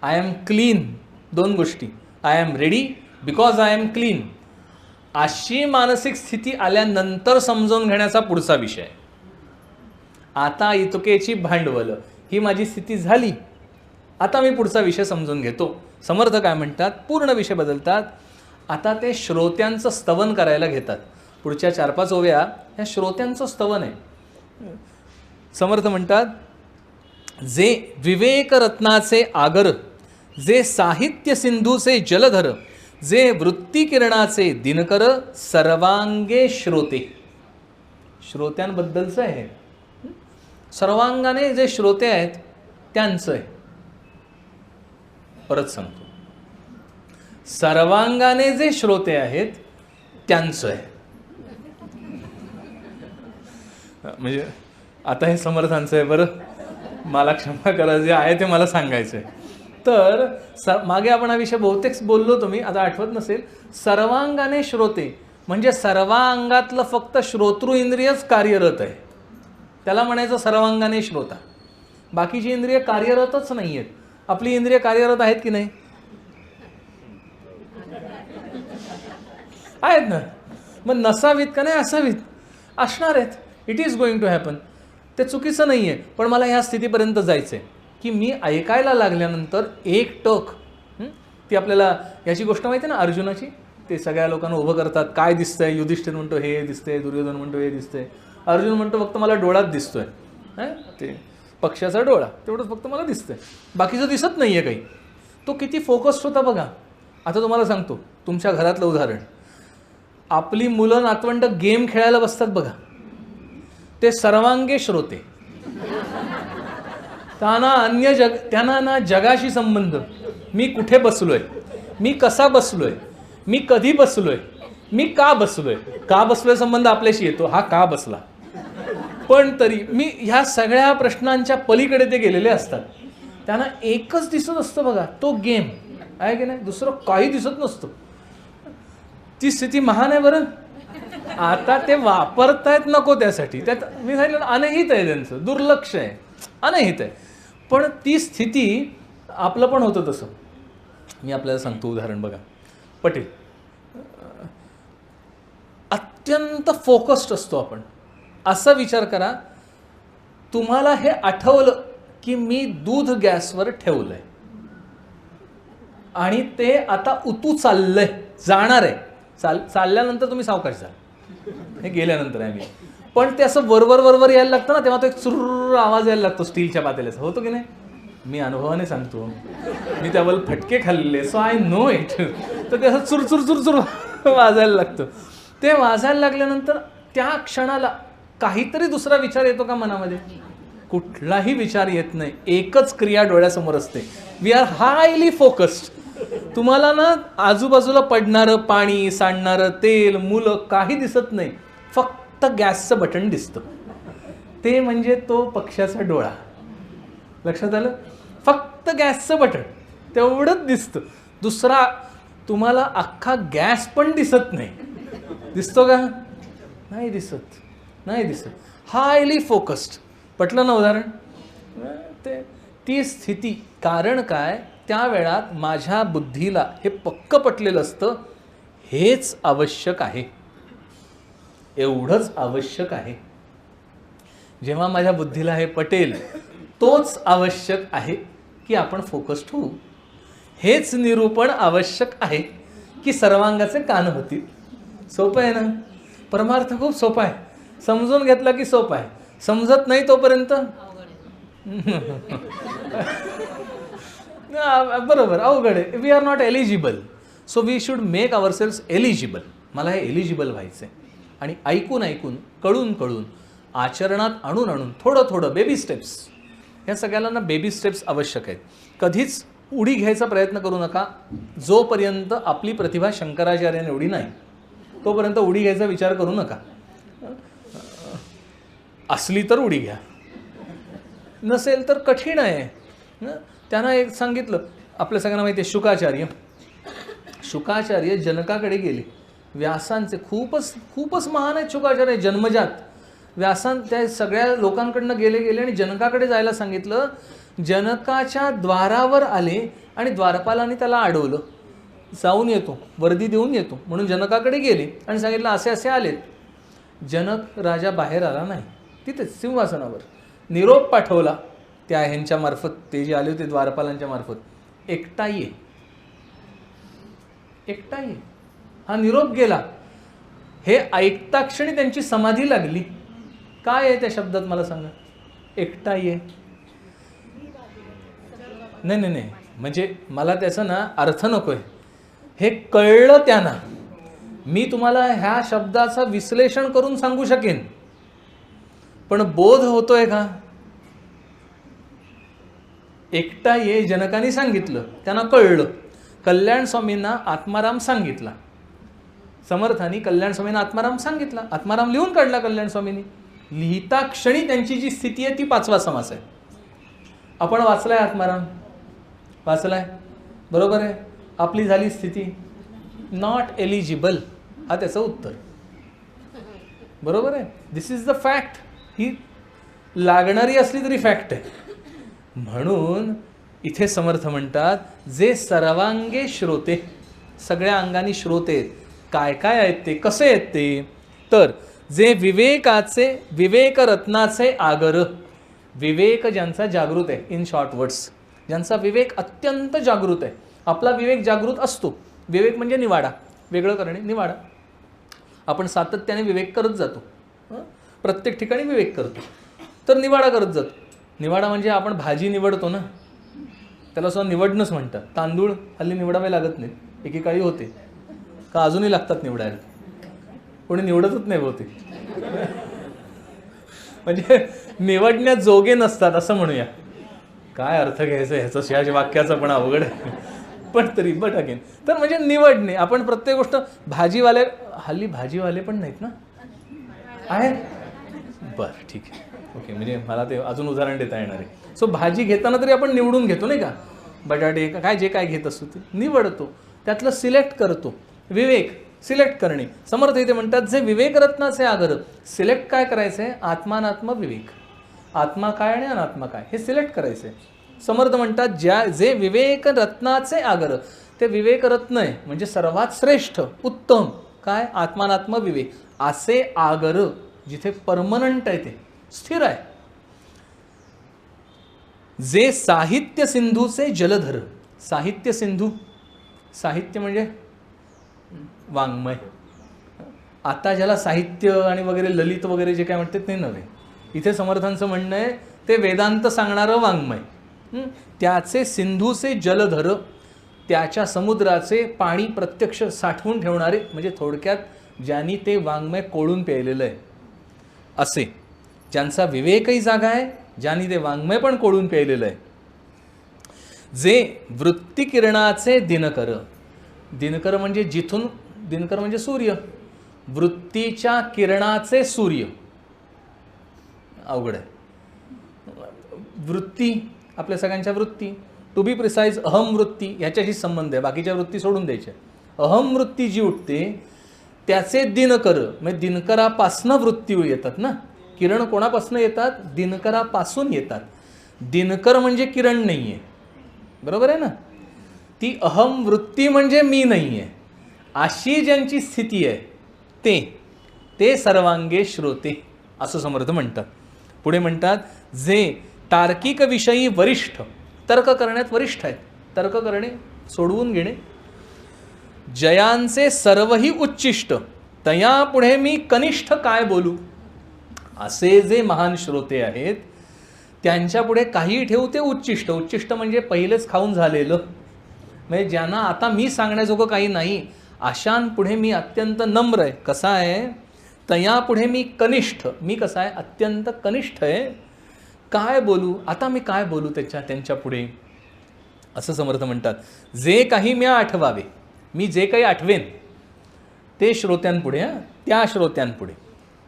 आय एम क्लीन. दोन गोष्टी, I am ready because I am clean. अशी मानसिक स्थिती आल्यानंतर समजून घेण्याचा पुढचा विषय. आता इतकेची भांडवल, ही माझी स्थिती झाली, आता मी पुढचा विषय समजून घेतो. समर्थ काय म्हणतात, पूर्ण विषय बदलतात. आता ते श्रोत्यांचं स्तवन करायला घेतात. पुढच्या 4-5 ओव्या ह्या श्रोत्यांचं स्तवन आहे. समर्थ म्हणतात, जे विवेक रत्नाचे आगर, जे साहित्य सिंधूचे जलधर, जे वृत्ती किरणाचे दिनकर, सर्वांगे श्रोते. श्रोत्यांबद्दलचं आहे. सर्वांगाने जे श्रोते आहेत त्यांचं आहे. परत सांगतो, सर्वांगाने जे श्रोते आहेत त्यांचं आहे. म्हणजे आता हे समर्थांचं आहे. बरं, मला क्षमा करा, जे आहे ते मला सांगायचं आहे. तर मागे आपण हा विषय बहुतेक बोललो तुम्ही, आता आठवत नसेल. सर्वांगाने श्रोते म्हणजे सर्वांगातलं फक्त श्रोतृ इंद्रियच कार्यरत आहे, त्याला म्हणायचं सर्वांगाने श्रोता. बाकीची इंद्रिय कार्यरतच नाही आहेत. आपली इंद्रिय कार्यरत आहेत की नाही? आहेत ना. मग नसावीत का नाही? असावीत, असणार आहेत. It is going to happen. ते चुकीचं नाही आहे. पण मला ह्या स्थितीपर्यंत जायचं आहे की मी ऐकायला लागल्यानंतर एक टक, ती आपल्याला याची गोष्ट माहिती आहे ना, अर्जुनाची. ते सगळ्या लोकांना उभं करतात, काय दिसतंय? युधिष्ठिर म्हणतो हे दिसतंय, दुर्योधन म्हणतो हे दिसतंय, अर्जुन म्हणतो फक्त मला डोळाच दिसतोय, ते पक्षाचा डोळा तेवढंच फक्त मला दिसतंय, बाकीचं दिसत नाही आहे काही. तो किती फोकस्ड होता बघा. आता तुम्हाला सांगतो तुमच्या घरातलं उदाहरण. आपली मुलं नातवंड गेम खेळायला बसतात बघा, ते सर्वांगे श्रोते. त्यांना ना जगाशी संबंध, मी कुठे बसलोय, मी कसा बसलोय, मी कधी बसलोय, मी का बसलोय संबंध आपल्याशी येतो. हा का बसला, पण तरी मी ह्या सगळ्या प्रश्नांच्या पलीकडे ते गेलेले असतात. त्यांना एकच दिसत असतं बघा, तो गेम आहे की नाही, दुसरं काही दिसत नसतं. ती स्थिती महान आहे बरं. आता ते वापरतायत नको त्यासाठी, त्यात मी सांगितलं अनहित आहे, त्यांचं दुर्लक्ष आहे, अनहित आहे. पण ती स्थिती आपलं पण होतं तसं. मी आपल्याला सांगतो उदाहरण बघा. पटेल अत्यंत फोकस्ड असतो आपण. असा विचार करा, तुम्हाला हे आठवलं की मी दूध गॅसवर ठेवलंय आणि ते आता उतू चाललंय, जाणार आहे. चालल्यानंतर तुम्ही सावकाश जा, हे गेल्यानंतर आहे मी. पण ते असं वरवर यायला लागतं ना, तेव्हा तो एक चुर्र आवाज यायला लागतो स्टीलच्या पातेल्याचा, होतो की नाही? मी अनुभवाने सांगतो, मी त्यावर फटके खाल्लेले, सो आय नो इट. तर ते असं चुरचुर वाजायला लागतं. ते वाजायला लागल्यानंतर त्या क्षणाला काहीतरी दुसरा विचार येतो का मनामध्ये? कुठलाही विचार येत नाही. एकच क्रिया डोळ्यासमोर असते. We are highly focused. तुम्हाला ना आजूबाजूला पडणारं पाणी, सांडणारं तेल, मुलं काही दिसत नाही. फक्त गॅसचं बटन दिसतं. ते म्हणजे तो पक्षाचा डोळा. लक्षात आलं? फक्त गॅसचं बटन तेवढंच दिसतं. दुसरा तुम्हाला अख्खा गॅस पण दिसत नाही. दिसतो का? नाही दिसत, नाही दिसत. Highly focused. पटलं ना उदाहरण? ती स्थिती. कारण काय? त्या वेळात माझ्या बुद्धीला हे पक्क पटलेलं असतं, हेच आवश्यक आहे, एवढंच आवश्यक आहे. जेव्हा माझ्या बुद्धीला हे पटेल, तोच आवश्यक आहे की आपण फोकस्ड होऊ. हेच निरूपण आवश्यक आहे की सर्वांगाचे कान होतील. सोपं आहे ना? परमार्थ खूप सोपा आहे. समजून घेतला की सोपा आहे. समजत नाही तोपर्यंत बरोबर अवघड आहे. We are not eligible. So we should make our sales eligible. मला हे एलिजिबल व्हायचं आहे. आणि ऐकून ऐकून, कळून कळून, आचरणात आणून आणून, थोडं थोडं, बेबी स्टेप्स. ह्या सगळ्याला ना बेबी स्टेप्स आवश्यक आहेत. कधीच उडी घ्यायचा प्रयत्न करू नका. जोपर्यंत आपली प्रतिभा शंकराचार्याने एवढी नाही तोपर्यंत उडी घ्यायचा विचार करू नका. असली तर उडी घ्या, नसेल तर कठीण आहे. त्यांना एक सांगितलं, आपल्या सगळ्यांना माहिती आहे शुकाचार्य जनकाकडे गेले. व्यासांचे खूपच महान आहेत शुकाचार्य, जन्मजात. त्या सगळ्या लोकांकडनं गेले आणि जनकाकडे जायला सांगितलं. जनकाच्या द्वारावर आले आणि द्वारपालाने त्याला अडवलं. जाऊन येतो, वर्दी देऊन येतो म्हणून जनकाकडे गेले आणि सांगितलं असे असे आलेत. जनक राजा बाहेर आला नाही, तिथेच सिंहासनावर. निरोप पाठवला त्या ह्यांच्या मार्फत, ते जे आले होते द्वारपालांच्या मार्फत, एकटा ये. हा निरोप गेला. हे ऐकता क्षणी त्यांची समाधी लागली. काय आहे त्या शब्दात मला सांगा? एकटा ये. नाही, म्हणजे मला त्याचा ना अर्थ नकोय. हे कळलं त्यांना. मी तुम्हाला ह्या शब्दाचं विश्लेषण करून सांगू शकेन, पण बोध होतोय का? एकटा ये जनकाने सांगितलं, त्यांना कळलं. कल्याण स्वामींना आत्माराम सांगितला. समर्थांनी कल्याण स्वामींना आत्माराम सांगितला. आत्माराम लिहून काढला कल्याण स्वामींनी. लिहिता क्षणी त्यांची जी स्थिती आहे ती 5वा समास आहे. आपण वाचलाय आत्माराम, वाचलाय बरोबर आहे. आपली झाली स्थिती नॉट एलिजिबल, हा त्याचं उत्तर बरोबर आहे. दिस इज द फॅक्ट. ही लागणारी असली तरी फॅक्ट आहे. म्हणून इथे समर्थ म्हणतात, जे सर्वांगे श्रोते, सगळ्या अंगानी श्रोते आहेत. काय काय आहेत ते, कसे आहेत ते? तर जे विवेक रत्नाचे आगर, विवेक ज्यांचा जागृत आहे, इन शॉर्ट वर्ड्स, ज्यांचा विवेक अत्यंत जागृत आहे. आपला विवेक जागृत असतो. विवेक म्हणजे निवाडा, वेगळं करणे, निवाडा. आपण सातत्याने विवेक करत जातो, प्रत्येक ठिकाणी विवेक करतो, तर निवाडा करत जातो. निवाडा म्हणजे आपण भाजी निवडतो ना, त्याला सुद्धा निवडणंच म्हणतात. तांदूळ हल्ली निवडावे लागत नाही, एकेकाळी होते का अजूनही लागतात निवडायला, कोणी निवडतच नाही होते. म्हणजे निवडण्यात जोगे नसतात असं म्हणूया. काय अर्थ घ्यायचं ह्याचं, ह्या वाक्याचं पण अवघड आहे, पण तरी बट अगेन. तर म्हणजे निवडणे. आपण प्रत्येक गोष्ट, भाजीवाले हल्ली भाजीवाले पण नाहीत ना, आहेत? बरं ठीक आहे, ओके. म्हणजे मला ते अजून उदाहरण देता येणार आहे. सो भाजी घेताना तरी आपण निवडून घेतो नाही का, बटाटे काय जे काय घेत असतो ते निवडतो, त्यातलं सिलेक्ट करतो. विवेक सिलेक्ट करणे. समर्थ इथे म्हणतात, जे विवेक रत्नाचे आगर, सिलेक्ट काय करायचं आहे? आत्मानात्म विवेक, आत्मा काय आणि अनात्मा काय हे सिलेक्ट करायचं आहे. समर्थ म्हणतात, जे विवेक रत्नाचे आगर, ते विवेक रत्न आहे म्हणजे सर्वात श्रेष्ठ उत्तम काय? आत्मानात्म विवेक. असे आगर जिथे परमनंट आहे, ते स्थिर आहे. जे साहित्य सिंधूचे जलधर, साहित्य सिंधू, साहित्य म्हणजे वाङ्मय. आता ज्याला साहित्य आणि वगैरे ललित वगैरे जे काय म्हणतात ते नव्हे. इथे समर्थांचं म्हणणं आहे ते वेदांत सांगणारं वाङ्मय. त्याचे सिंधूचे जलधर, त्याच्या समुद्राचे पाणी प्रत्यक्ष साठवून ठेवणारे, म्हणजे थोडक्यात ज्यांनी ते वाङ्मय कोळून प्यायलेलं आहे, असे ज्यांचा विवेकही जागा आहे, ज्यांनी ते वाङ्मय पण कोळून प्यायलेलं आहे. जे वृत्तिकिरणाचे दिनकर, दिनकर म्हणजे जिथून, दिनकर म्हणजे सूर्य, वृत्तीच्या किरणाचे सूर्य. अवघड आहे. वृत्ती, आपल्या सगळ्यांच्या वृत्ती, टू बी प्रिसाइज अहम वृत्ती, ह्याच्याशी संबंध आहे, बाकीच्या वृत्ती सोडून द्यायच्या. अहम वृत्ती जी उठते त्याचे दिनकर, म्हणजे दिनकरापासनं वृत्ती येतात ना. किरण कोणापासून येतात? दिनकरापासून येतात. दिनकर म्हणजे किरण नाही आहे, बरोबर आहे ना. ती अहम वृत्ती म्हणजे मी नाही आहे, अशी ज्यांची स्थिती आहे ते सर्वांगे श्रोते असं समर्थ म्हणतात. पुढे म्हणतात, जे तार्किक विषयी वरिष्ठ, तर्क करण्यात वरिष्ठ आहेत, तर्क करणे, सोडवून घेणे. जयांचे सर्वही उच्चिष्ट, तया पुढे मी कनिष्ठ काय बोलू. असे जे महान श्रोते आहेत त्यांच्या पुढे काही ठेवू ते उच्चिष्ट. उच्चिष्ट म्हणजे पहिलेच खाऊन झालेलं, म्हणजे ज्यांना आता मी सांगण्याजोगं काही नाही, अशांपुढे मी अत्यंत नम्र आहे. कसा आहे? तया पुढे मी कनिष्ठ, मी कसा आहे, अत्यंत कनिष्ठ आहे, काय बोलू आता, मी काय बोलू त्यांच्या पुढे, असं समर्थ म्हणतात. जे काही मी आठवावे, मी जे काही आठवेन ते श्रोत्यांपुढे, त्या श्रोत्यांपुढे,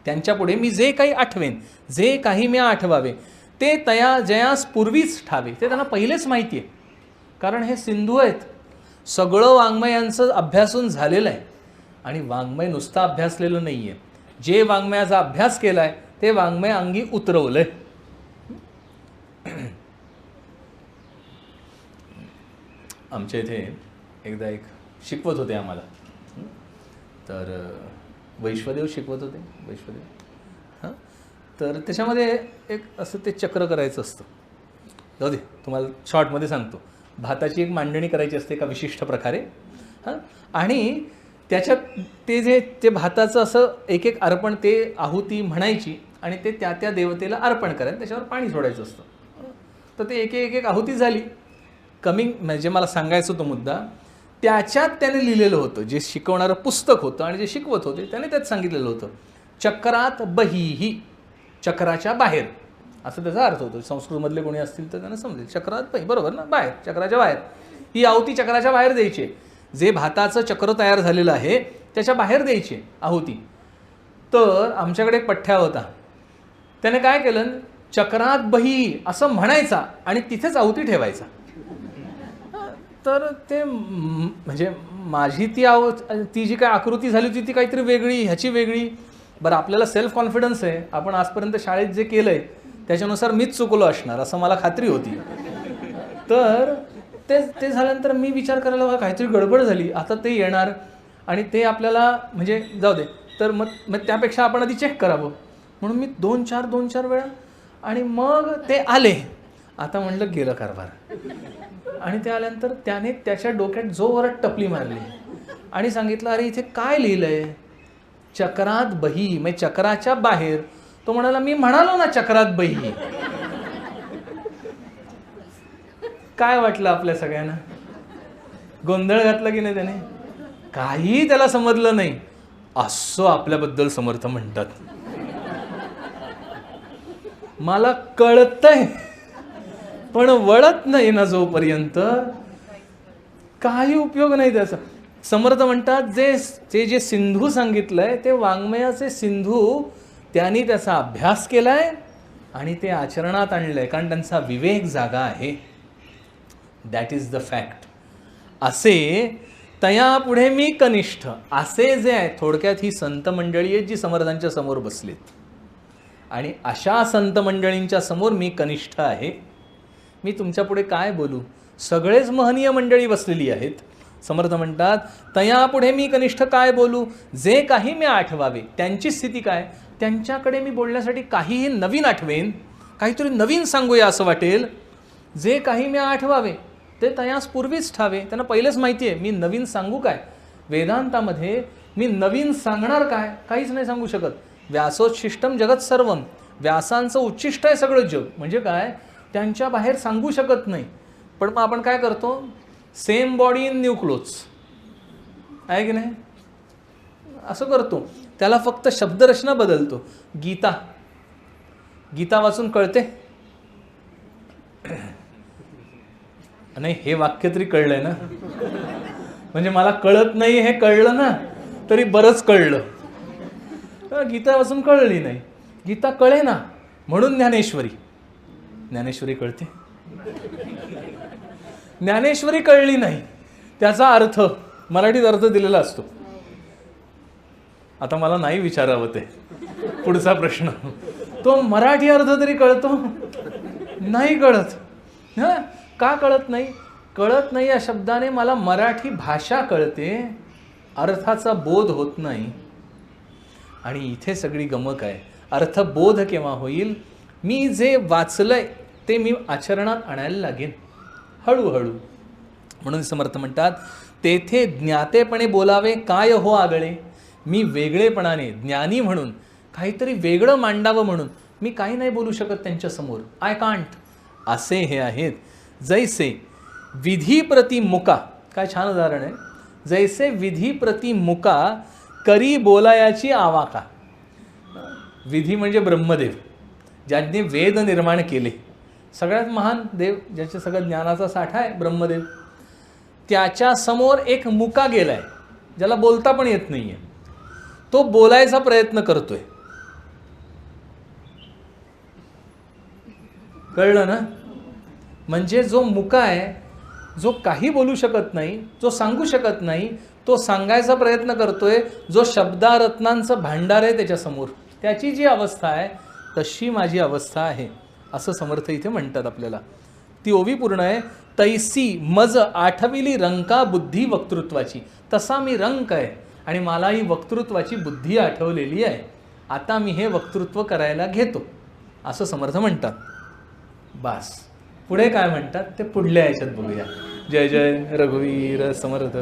त्यांच्यापुढे मी जे काही आठवेन, जे काही मी आठवावे ते तया जयास पूर्वीच ठावे. ते त्यांना पहिलेच माहिती आहे, कारण हे सिंधू आहेत, सगळं वाङ्मयांचं अभ्यासून झालेलं आहे. आणि वाङ्मय नुसतं अभ्यासलेलं नाही आहे, जे वाङ्मयाचा अभ्यास केला आहे ते वाङ्मय अंगी उतरवलं आहे. आमच्या इथे एकदा एक शिकवत होते आम्हाला, तर वैश्वदेव शिकवत होते, वैश्वदेव. हां, तर त्याच्यामध्ये एक असं ते चक्र करायचं असतं. जाऊ दे, तुम्हाला शॉर्टमध्ये सांगतो. भाताची एक मांडणी करायची असते एका विशिष्ट प्रकारे. हां, आणि त्याच्यात ते भाताचं असं एक एक अर्पण, ते आहुती म्हणायची आणि ते त्या देवतेला अर्पण करायचं, त्याच्यावर पाणी सोडायचं असतं. तर ते एक आहुती झाली. म्हणजे मला सांगायचं तो मुद्दा, त्याच्यात त्याने लिहिलेलं होतं, जे शिकवणारं पुस्तक होतं आणि जे शिकवत होते त्याने त्यात सांगितलेलं होतं, चक्रात बहिही, चक्राच्या बाहेर, असं त्याचा अर्थ होतो. संस्कृतमधले कोणी असतील तर त्यांना समजेल. चक्रात बही, बरोबर ना, बाहेर, चक्राच्या बाहेर. ही आहुती चक्राच्या बाहेर द्यायची. जे भाताचं चक्र तयार झालेलं आहे त्याच्या बाहेर द्यायची आहुती. तर आमच्याकडे एक पठ्ठ्या होता, त्याने काय केलं, चक्रात बही असं म्हणायचा आणि तिथेच आहुती ठेवायचा. तर ते म्हणजे माझी ती जी काय आकृती झाली होती ती काहीतरी वेगळी, ह्याची वेगळी. बरं, आपल्याला सेल्फ कॉन्फिडन्स आहे, आपण आजपर्यंत शाळेत जे केलं आहे त्याच्यानुसार मीच चुकलो असणार असं मला खात्री होती. तर ते झाल्यानंतर मी विचार करायला बघा, काहीतरी गडबड झाली, आता ते येणार आणि ते आपल्याला म्हणजे जाऊ दे, तर मग त्यापेक्षा आपण आधी चेक करावं म्हणून मी दोन चार वेळा, आणि मग ते आले. आता म्हणलं गेलं कारभार. आणि ते आल्यानंतर त्याने त्याच्या डोक्यात जोरात टपली मारली आणि सांगितलं, अरे इथे काय लिहिलंय, चक्रात बही, म्हणजे चक्राच्या बाहेर. तो म्हणाला, मी म्हणालो ना चक्रात बही. काय वाटलं आपल्या सगळ्यांना, गोंधळ घातला की नाही त्याने, काही त्याला समजलं नाही. असं आपल्याबद्दल समर्थ म्हणतात. मला कळतंय पण वळत नाही ना जोपर्यंत, काही उपयोग नाही त्याचा. समर्थ म्हणतात, जे सिंधू सांगितलंय ते वाङ्मयाचे सिंधू त्यांनी त्याचा अभ्यास केलाय आणि ते आचरणात आणलंय, कारण त्यांचा विवेक जागा आहे. That is the fact. असे तया पुढे मी कनिष्ठ, असे जे आहे, थोडक्यात ही संत मंडळी आहेत जी समर्थांच्या समोर बसलीत, आणि अशा संत मंडळींच्या समोर मी कनिष्ठ आहे. मी तुमच्या पुढे काय बोलू, सगळेच महनीय मंडळी बसलेली आहेत. समर्थ म्हणतात, तया पुढे मी कनिष्ठ काय बोलू, जे काही मी आठवावे, त्यांची स्थिती काय, त्यांच्याकडे मी बोलण्यासाठी काहीही नवीन आठवेन, काहीतरी नवीन सांगूया असं वाटेल. जे काही मी आठवावे ते तयास पूर्वीच ठावे. त्यांना पहिलेच माहिती आहे मी नवीन सांगू काय. वेदांतामध्ये मी नवीन सांगणार काय, काहीच नाही सांगू शकत. व्यासोच्छिष्टम जगत सर्वम, व्यासांचं उच्छिष्ट आहे सगळं जग. म्हणजे काय, त्यांच्या बाहेर सांगू शकत नाही. पण मग आपण काय करतो, same body in new clothes आहे की नाही, असं करतो. त्याला फक्त शब्दरचना बदलतो. गीता वाचून कळते नाही, हे वाक्य तरी कळलंय ना, म्हणजे मला कळत नाही हे कळलं ना तरी बरंच कळलं. गीता वाचून कळली नाही, गीता कळे ना म्हणून ज्ञानेश्वरी कळते. ज्ञानेश्वरी कळली नाही, त्याचा अर्थ मराठीत अर्थ दिलेला असतो. आता मला नाही विचारावं ते पुढचा प्रश्न, तो मराठी अर्थ तरी कळतो, नाही कळत. हां, का कळत नाही, कळत नाही या शब्दाने मला मराठी भाषा कळते, अर्थाचा बोध होत नाही. आणि इथे सगळी गमक आहे. अर्थबोध केव्हा होईल, मी जे वाचलंय ते मी आचरणात आणायला लागेन हळूहळू. म्हणून समर्थ म्हणतात, तेथे ज्ञातेपणे बोलावे काय हो आगळे. मी वेगळेपणाने ज्ञानी म्हणून काहीतरी वेगळं मांडावं म्हणून मी काही नाही बोलू शकत त्यांच्यासमोर. I can't. असे हे आहेत. जैसे विधी प्रति मुका, काय छान उदाहरण आहे. जैसे विधी प्रति मुका करी बोलायाची आवाका. विधी म्हणजे ब्रह्मदेव, ज्यांनी वेद निर्माण केले, सगळ्यात महान देव, ज्याच्या सगळं ज्ञानाचा साठा आहे ब्रह्मदेव, त्याच्या समोर एक मुका गेलाय, ज्याला बोलता पण येत नाहीये. तो बोलायचा प्रयत्न करतोय. कळलं ना? म्हणजे जो मुका आहे, जो काही बोलू शकत नाही, जो सांगू शकत नाही, तो सांगायचा प्रयत्न करतोय. जो शब्दारत्नांचं भांडार आहे त्याच्यासमोर, त्याची जी अवस्था आहे तशी माझी अवस्था आहे, असं समर्थ इथे म्हणतात आपल्याला. ती ओवी पूर्ण आहे. तैसी मज आठविली रंका बुद्धी वक्तृत्वाची. तसा मी रंक आहे आणि मला ही वक्तृत्वाची बुद्धी आठवलेली आहे. आता मी हे वक्तृत्व करायला घेतो, असं समर्थ म्हणतात. बास. पुढे काय म्हणतात ते पुढल्या याच्यात बघूया. जय जय रघुवीर समर्थ.